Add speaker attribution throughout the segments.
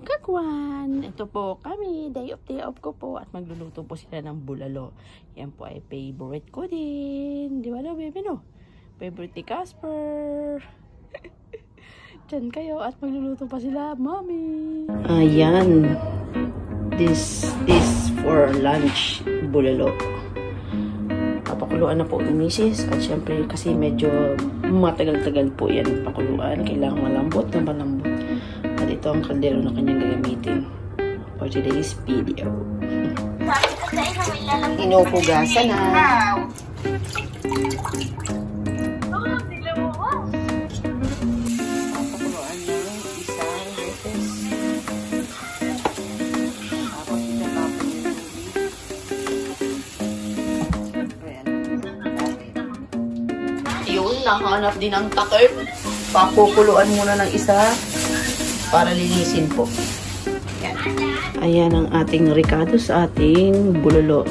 Speaker 1: Kagwan. Ito po kami, day off ko po at magluluto po sila ng bulalo. Yan po ay favorite ko din. Di ba na, baby, no? Favorite ni Casper. Diyan kayo at magluluto pa sila, mommy. Ayan. This is for lunch, bulalo. Papakuluan na po ni Mrs. At syempre kasi medyo matagal-tagal po yan pakuluan. Kailangan malambot na malambot. At ito ang kaldero na kanyang gagamitin for today's video. Inupugasan na. Papakuluan na isang lettuce. Tapos itatapon yung tubig. Yun, nahanap din ang takip. Papakuluan muna ng isa para linisin po. Ayan ang ating ricado sa ating bulalo.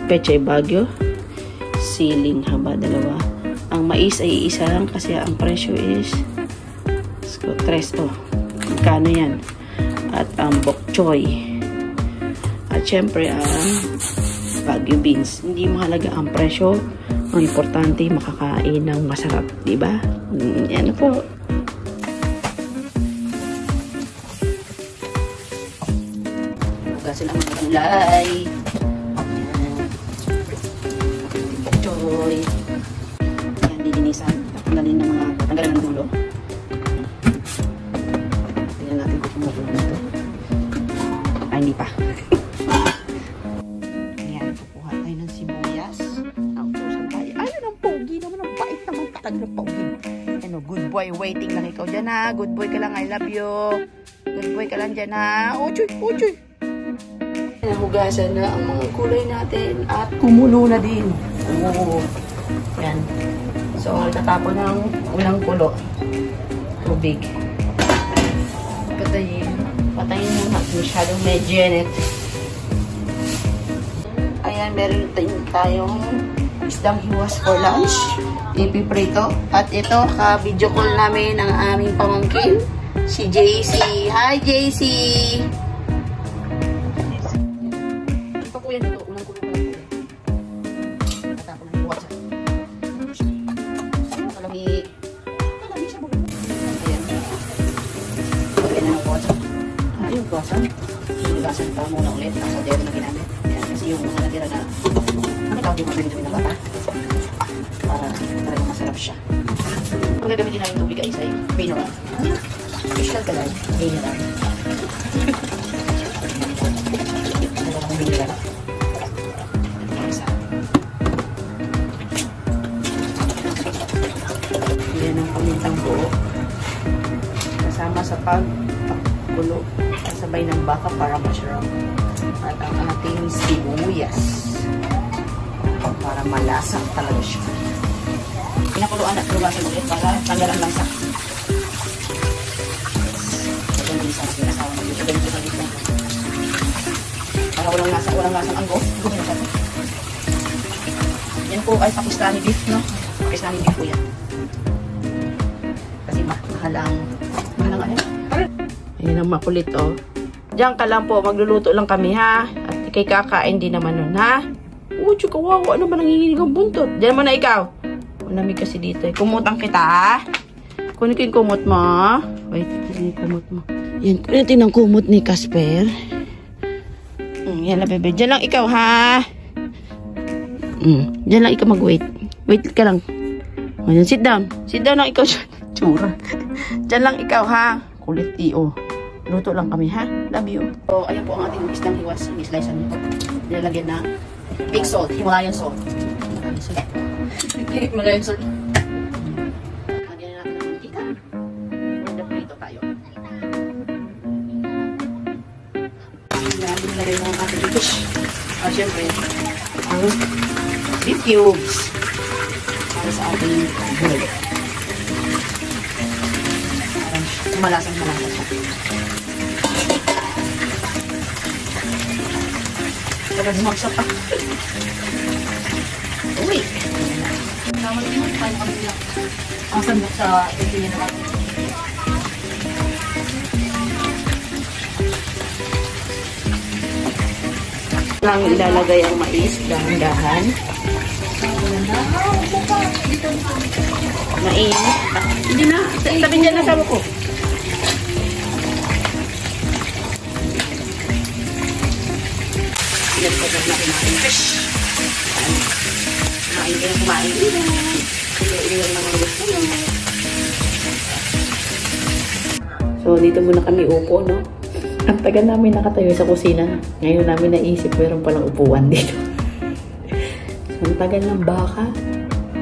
Speaker 1: Pechay Baguio, siling haba 2. Ang mais ay isa lang kasi ang presyo is 3. Magkano yan? At ang bok choy. At syempre ang Baguio beans. Hindi mahalaga ang presyo. Ang importante makakain ng masarap, diba? Yan po. Hugasan ang gulay. Choy. Ayan, lilinisan. Tatanggalin ng dulo. Tingnan natin kung kumukulo na ito. Ay, hindi pa. Ayan, kukuha tayo ng sibuyas. Nautusan tayo. Ayun ang pogi naman. Ang bait naman patag na pogi. Ano, good boy. Waiting lang ikaw dyan ha. Good boy ka lang. I love you. Good boy ka lang dyan ha. Uchoy, uchoy. Nahugasan na ang mga kulay natin at kumulo na din. Oo. Yan. So, tatapon ng unang kulo. Tubig. Patayin. Patayin mo na. Masyadong medyanit. Ayan, meron tayong isdang hiwas for lunch. Ipiprito. At ito, ka-video call namin ang aming pamangkin. Si JC. Hi, JC! Hinugasan pa muna ulit ang kaldero na ginamit. Ayan, kasi yung mga natira na nakitaw din mabili ng bata para talagang masarap siya. Ang gagamitin namin tubig guys ay mineral. Special ka lang, mineral. Talagang mineral. Yan ang pamintang buo. Kasama sa pagkulo. Sabay ng baka para masarap. At ang ating sibuyas para malasang talaga siya. Pinakuluan at lugasan ulit para tanggal ang lasa. Para walang lasang anggo. Yan po ay Pakistani beef, no? Pakistani beef po yan. Kasi mahal ang ano? Ayan ang makulit, oh. Diyan ka lang po, magluluto lang kami, ha? At ikay kakain din naman nun, ha? Ucho, kawawa. Ano ba nanginginig ang buntot? Diyan mo na ikaw. Malamig kasi dito, eh. Kumutang kita, ha? Kunin ko yung kumot mo. Wait, kunin yung kumot mo. Yan, kunin natin ang kumot ni Casper. Yan lang, bebe. Diyan lang ikaw, ha? Diyan lang ikaw mag-wait. Wait ka lang. Ayan, sit down. Sit down lang ikaw. Tsura. Diyan lang ikaw, ha? Kulit, iyo. Luto lang kami, ha? Love you. So, ayan po ang ating isdang hiwas. I-slice nito. Nilalagyan na big salt. Himalayan salt. Himalayan salt. Lagyan na natin ng mantika. Prito tayo. Nilagyan na ang ating fish. At syempre, ang beef cubes. Para sa ating bulalo. Malasang siya. Dapat magsa pa. Uy! Tama rin yung paano kami lang. Ang sandok sa ito niya naman. lang ilalagay ang mais, dahan-dahan. Mais. Hindi na. Sabi niya na sabi ko. Pinagpagat na kumain. Fish! Kumain kayo, kumain. Ilan naman gusto mo. So, dito muna kami upo, no? Ang tagal namin nakatayo sa kusina. Ngayon namin naisip, meron palang upuan dito. So, ang tagal ng baka.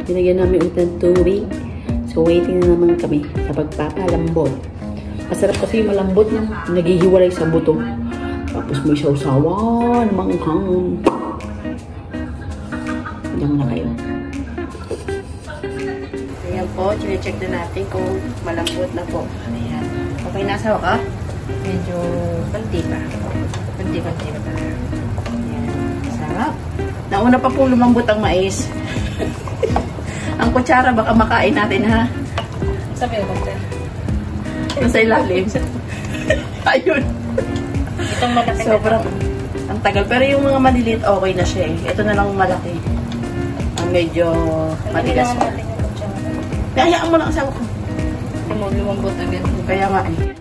Speaker 1: Binagyan namin ulit ng tubig. So, waiting na naman kami sa pagpapalambot. Masarap kasi malambot na naghihiwalay sa buto. Tapos may sausawan, manghang. Diyan na kayo. Ayan po, chine-check na natin kung malambot na po. Ayan. Okay, nasawa ka? Medyo panti pa. Panti pa. Ayan. Sarap. Nauna pa po lumambot ang mais. Ang kutsara baka makain natin, ha?
Speaker 2: Sabi ko ba?
Speaker 1: Nasa ilalim. Ayun.
Speaker 2: Itong malaki.
Speaker 1: Sobrang ang tagal. Pero yung mga maliliit, okay na siya eh. Ito na lang malaki. Ang medyo matigas pa. Kayaan mo lang asawa ko.
Speaker 2: Lumambot agad.
Speaker 1: Kaya nga eh.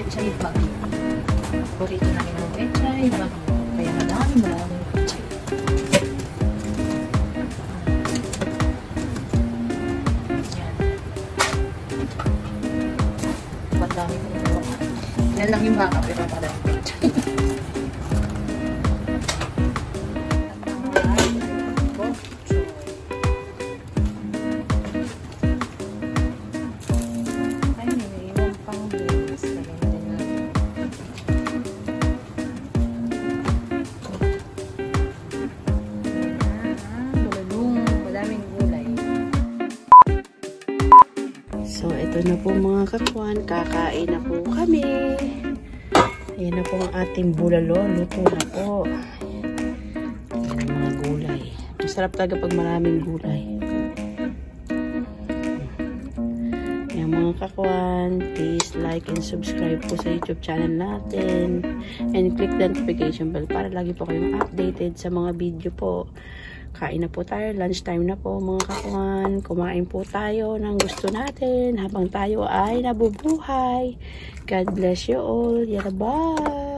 Speaker 2: Pechay bagyo. Burrito namin ng pechay bagyo. Kaya maraming pechay. Yan. Madami ko yung baka. Yan lang yung baka pero maraming pechay.
Speaker 1: So, ito na po mga kakwan. Kakain na po kami. Ayan na po ang ating bulalo. Luto na po. Ayan ang mga gulay. Masarap talaga pag maraming gulay. Ayan mga kakwan. Please like and subscribe po sa YouTube channel natin. And click the notification bell para lagi po kayong updated sa mga video po. Kain na po tayo. Lunchtime na po mga kakwan. Kumain po tayo ng gusto natin habang tayo ay nabubuhay. God bless you all. Bye!